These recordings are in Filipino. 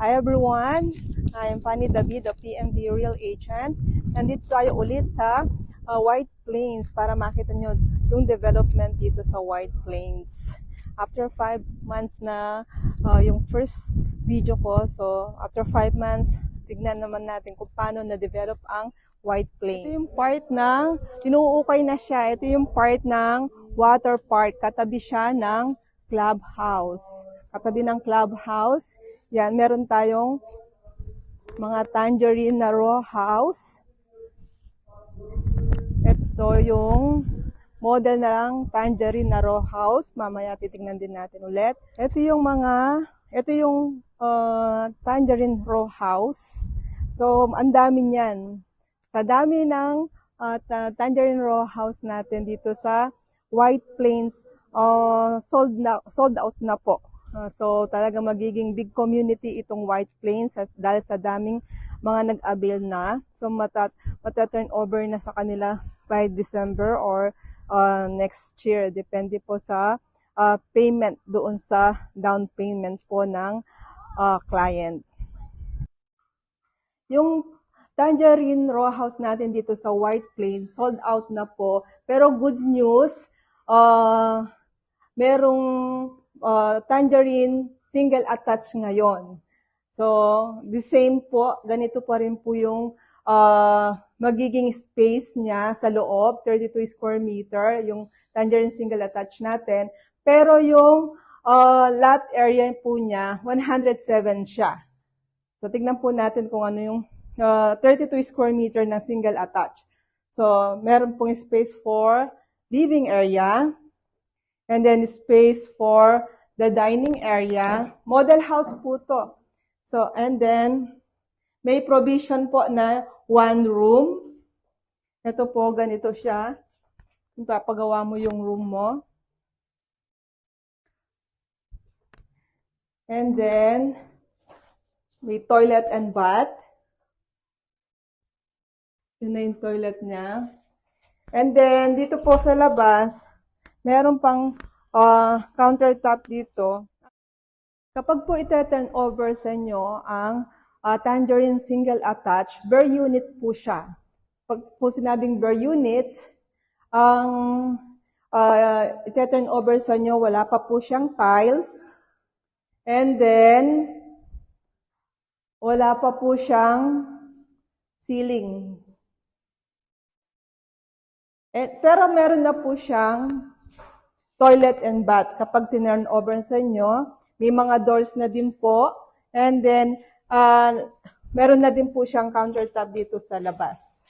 Hi everyone, I'm Fanny David, the PMD Real Agent. Nandito tayo ulit sa White Plains para makita nyo yung development dito sa White Plains. After 5 months na yung first video ko, so after 5 months, tignan naman natin kung paano na-develop ang White Plains. Ito yung part ng, inuukay na siya, ito yung part ng water park, katabi siya ng clubhouse. Katabi ng clubhouse, yan, meron tayong mga tangerine na row house. Ito yung model na lang tangerine na row house. Mamaya titignan din natin ulit. Ito yung tangerine row house. So, ang dami niyan. Sa dami ng tangerine row house natin dito sa White Plains, sold out na po. So talaga magiging big community itong White Plains dahil sa daming mga nag-avail na. So mata-turn over na sa kanila by December or next year. Depende po sa payment doon sa down payment po ng client. Yung tangerine row house natin dito sa White Plains, sold out na po. Pero good news, merong tangerine single attach ngayon. So, the same po, ganito pa rin po yung magiging space niya sa loob, 32 square meter, yung tangerine single attach natin. Pero yung lot area po niya, 107 siya. So, tignan po natin kung ano yung 32 square meter na single attach. So, meron pong space for living area, and then space for the dining area. Model house po to. So, and then, may provision po na one room. Ito po, ganito siya. Papagawa mo yung room mo. And then, may toilet and bath. Yun na yung toilet niya. And then, dito po sa labas, meron pang countertop dito. Kapag po ite-turn over sa inyo ang tangerine single attach, bare unit po siya. Pag po sinabing bare units, ang ite-turn over sa inyo, wala pa po siyang tiles. And then, wala pa po siyang ceiling. Pero meron na po siyang toilet and bath. Kapag tinurn over sa inyo, may mga doors na din po. And then, meron na din po siyang countertop dito sa labas.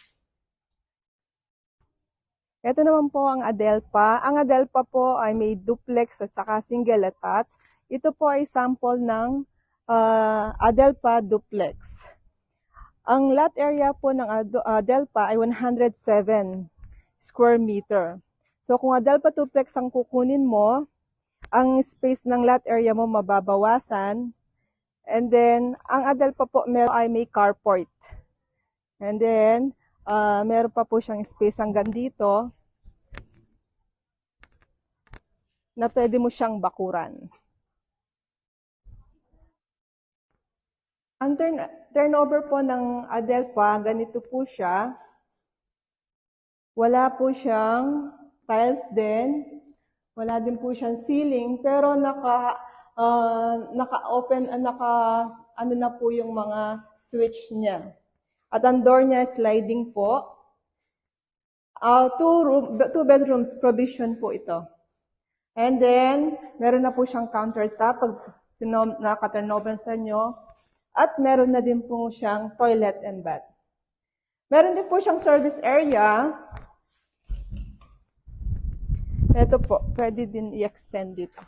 Ito naman po ang Adelpa. Ang Adelpa po ay may duplex at saka single attach. Ito po ay sample ng Adelpa duplex. Ang lot area po ng Adelpa ay 107 square meter. So kung Adelpa duplex ang kukunin mo, ang space ng lot area mo mababawasan. And then, ang Adelpa po ay may carport. And then, meron pa po siyang space hanggang dito na pwede mo siyang bakuran. Ang turnover po ng Adelpa, ganito po siya. Wala po siyang tiles din. Wala din po siyang ceiling, pero naka-open, ano na po yung mga switch niya. At ang door niya, sliding po. Two bedrooms provision po ito. And then, meron na po siyang countertop pag naka-turnover sa inyo. At meron na din po siyang toilet and bath. Meron din po siyang service area. Ito po, pwede din i-extend dito.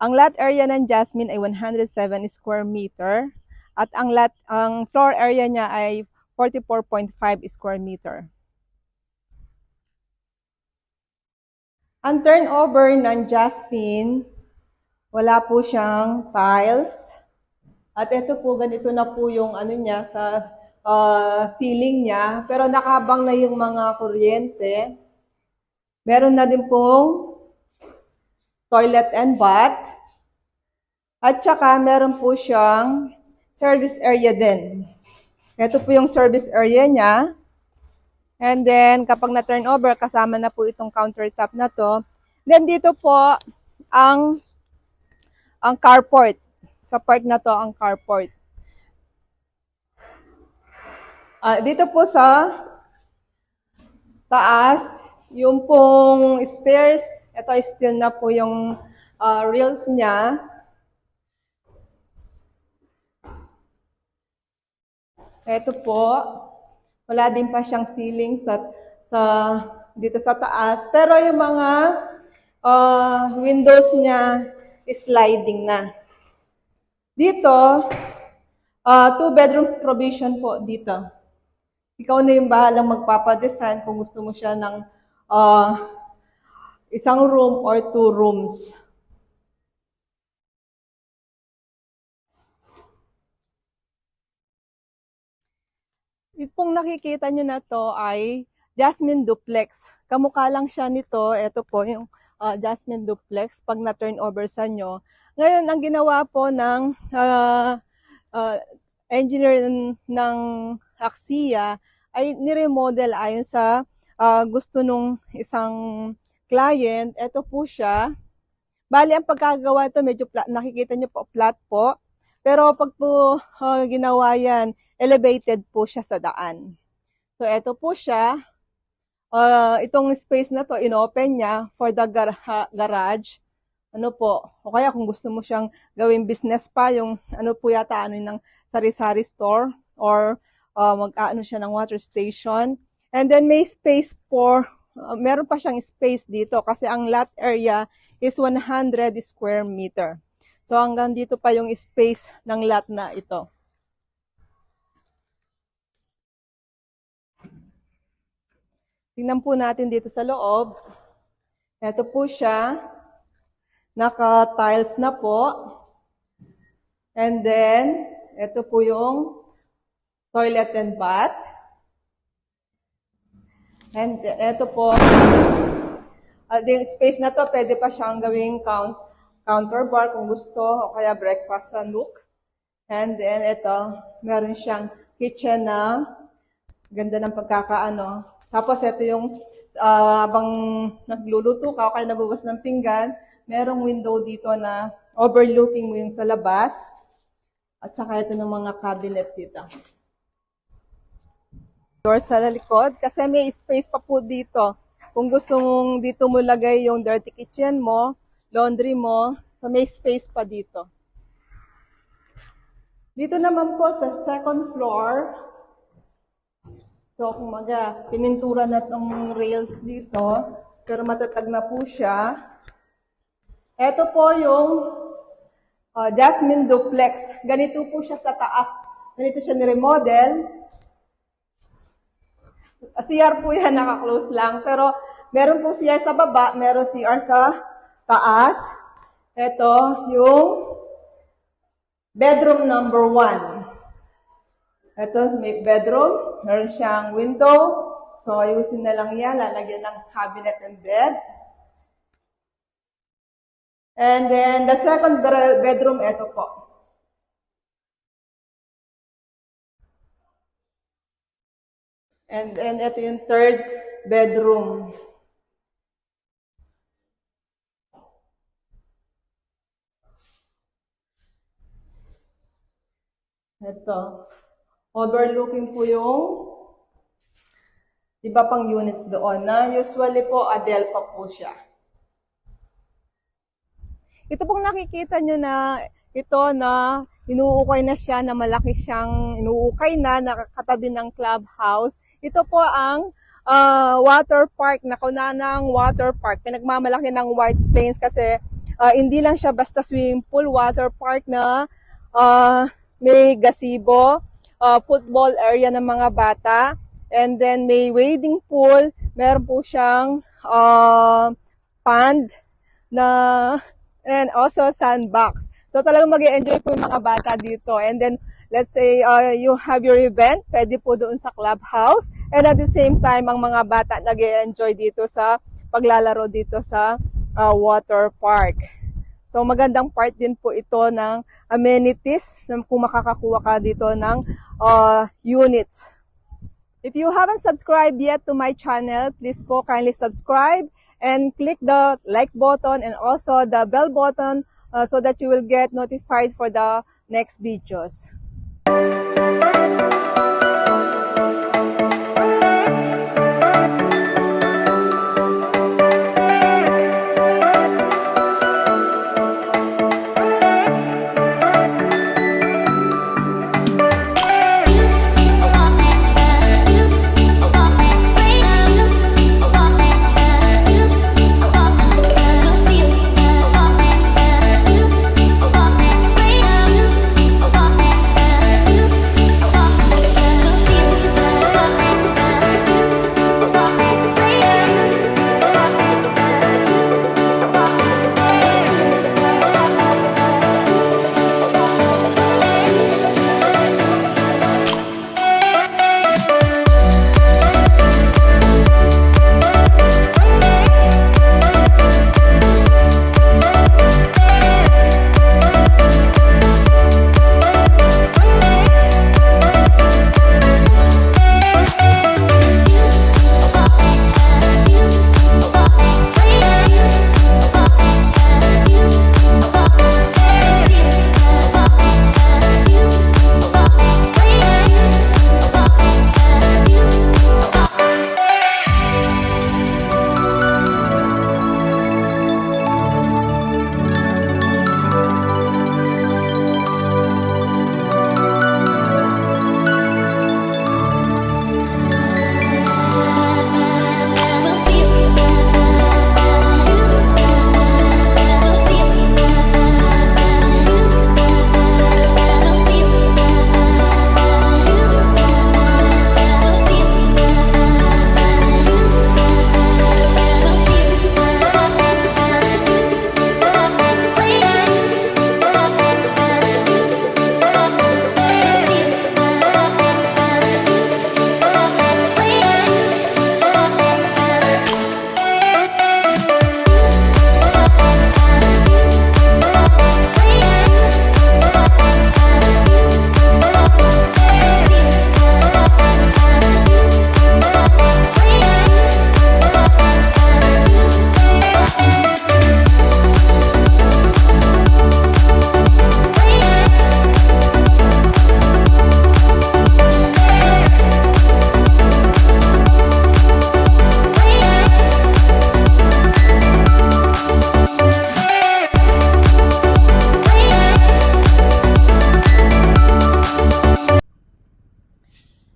Ang lot area ng Jasmine ay 107 square meter at ang floor area niya ay 44.5 square meter. Ang turnover ng Jasmine, wala po siyang tiles. At ito po, ganito na po yung ano niya sa ceiling niya, pero nakabang na yung mga kuryente. Meron na din pong toilet and bath. At saka meron po siyang service area din. Ito po yung service area niya. And then, kapag na-turn over, kasama na po itong countertop na to. Then, dito po ang carport. Sa part na to, ang carport. Dito po sa taas, yung pong stairs, ito still na po yung rails niya. Ito po, wala din pa siyang ceiling dito sa taas. Pero yung mga windows niya sliding na. Dito, 2 bedrooms provision po dito. Ikaw na yung bahalang magpapadesign kung gusto mo siya ng isang room or 2 rooms. Yung pong nakikita nyo na to ay Jasmine Duplex. Kamukha lang siya nito. Ito po yung Jasmine Duplex pag na-turn over sa nyo. Ngayon, ang ginawa po ng engineer ng Axia ay niremodel ayon sa gusto nung isang client. Ito po siya. Bali, ang pagkagawa ito, medyo nakikita nyo po, flat po. Pero pag po ginawa yan, elevated po siya sa daan. So, ito po siya. Itong space na to, inopen niya for the garage. Ano po, o kaya kung gusto mo siyang gawing business pa, yung ano po yata, ng sari-sari store, or mag-ano siya ng water station. And then may space for, meron pa siyang space dito kasi ang lot area is 100 square meter. So hanggang dito pa yung space ng lot na ito. Tingnan po natin dito sa loob. Ito po siya. Naka-tiles na po. And then, ito po yung toilet and bath. And ito po, yung space na to, pwede pa siyang gawing counter bar kung gusto, o kaya breakfast sa nook. And then ito, meron siyang kitchen na ganda ng pagkakaano. Tapos ito yung habang nagluluto ka o kaya nagugas ng pinggan, merong window dito na overlooking mo yung sa labas. At saka ito ng mga cabinet dito. Door sa likod kasi may space pa po dito. Kung gusto mong dito mo lagay yung dirty kitchen mo, laundry mo, so may space pa dito. Dito naman po sa second floor, so kung pinintura na itong rails dito, pero matatag na po siya. Ito po yung Jasmine Duplex. Ganito po siya sa taas. Ganito siya ni-remodel. CR po yan, naka-close lang. Pero meron pong CR sa baba, meron CR sa taas. Ito yung bedroom number 1. Ito may bedroom, meron siyang window. So, ayusin na lang yan, lalagyan ng cabinet and bed. And then, the second bedroom, ito po. And then, ito yung third bedroom. Ito. Overlooking po yung iba pang units doon na usually po Adelpa po siya. Ito pong nakikita nyo na ito na inuukay na siya na malaki siyang inuukay na nakakatabi ng clubhouse. Ito po ang water park, nakunanang water park. Pinagmamalaki ng White Plains kasi hindi lang siya basta swimming pool, water park na may gazebo, football area ng mga bata, and then may wading pool, meron po siyang pond na, and also sandbox. So talagang mag-enjoy po yung mga bata dito. And then let's say you have your event, pwede po doon sa clubhouse. And at the same time, ang mga bata nag-enjoy dito sa paglalaro dito sa water park. So magandang part din po ito ng amenities kung makakakuha ka dito ng units. If you haven't subscribed yet to my channel, please po kindly subscribe and click the like button and also the bell button so that you will get notified for the next videos.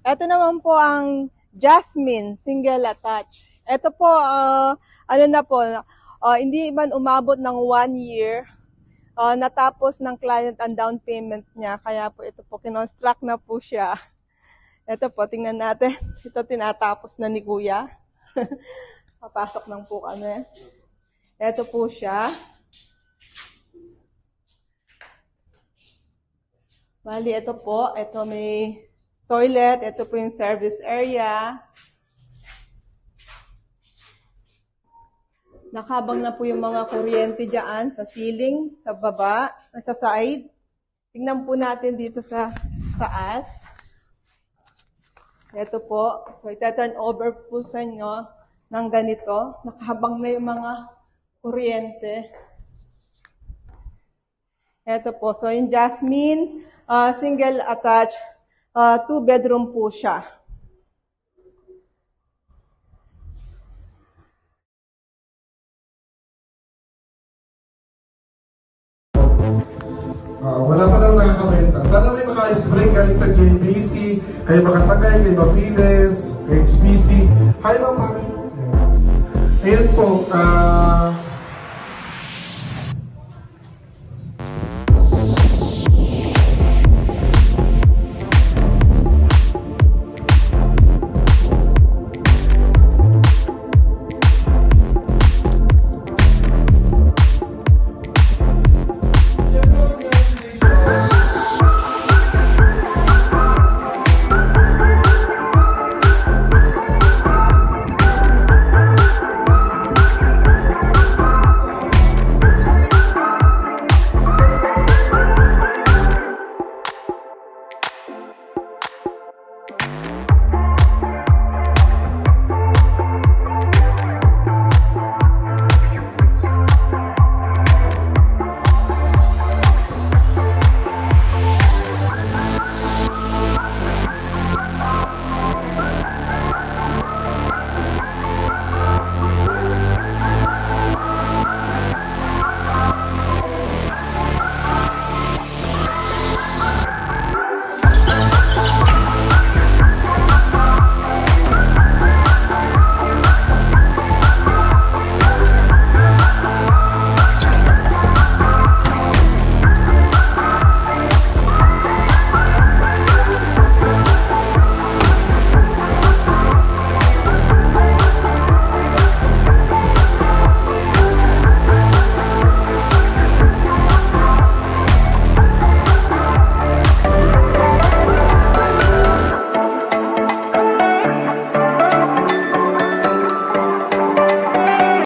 Ito naman po ang Jasmine Single Attach. Ito po, ano na po, hindi man umabot ng 1 year, natapos ng client ang down payment niya. Kaya po ito po, kinonstruct na po siya. Ito po, tingnan natin. Ito tinatapos na ni Kuya. Papasok ng po kami. Ito po siya. Bali, ito po. Ito may toilet. Ito po yung service area. Nakabang na po yung mga kuryente dyan sa ceiling, sa baba, sa side. Tingnan po natin dito sa taas. Ito po. So, ita-turn over po sa inyo ng ganito. Nakahabang na yung mga kuryente. Ito po. So, yung Jasmine, single attached, 2-bedroom po siya. Wala pa lang nakakabenta. Sana may maka-spray galing sa JBC, kay Makatagay, kay Mapines, kay HBC. Hi, Mama. Ayan po,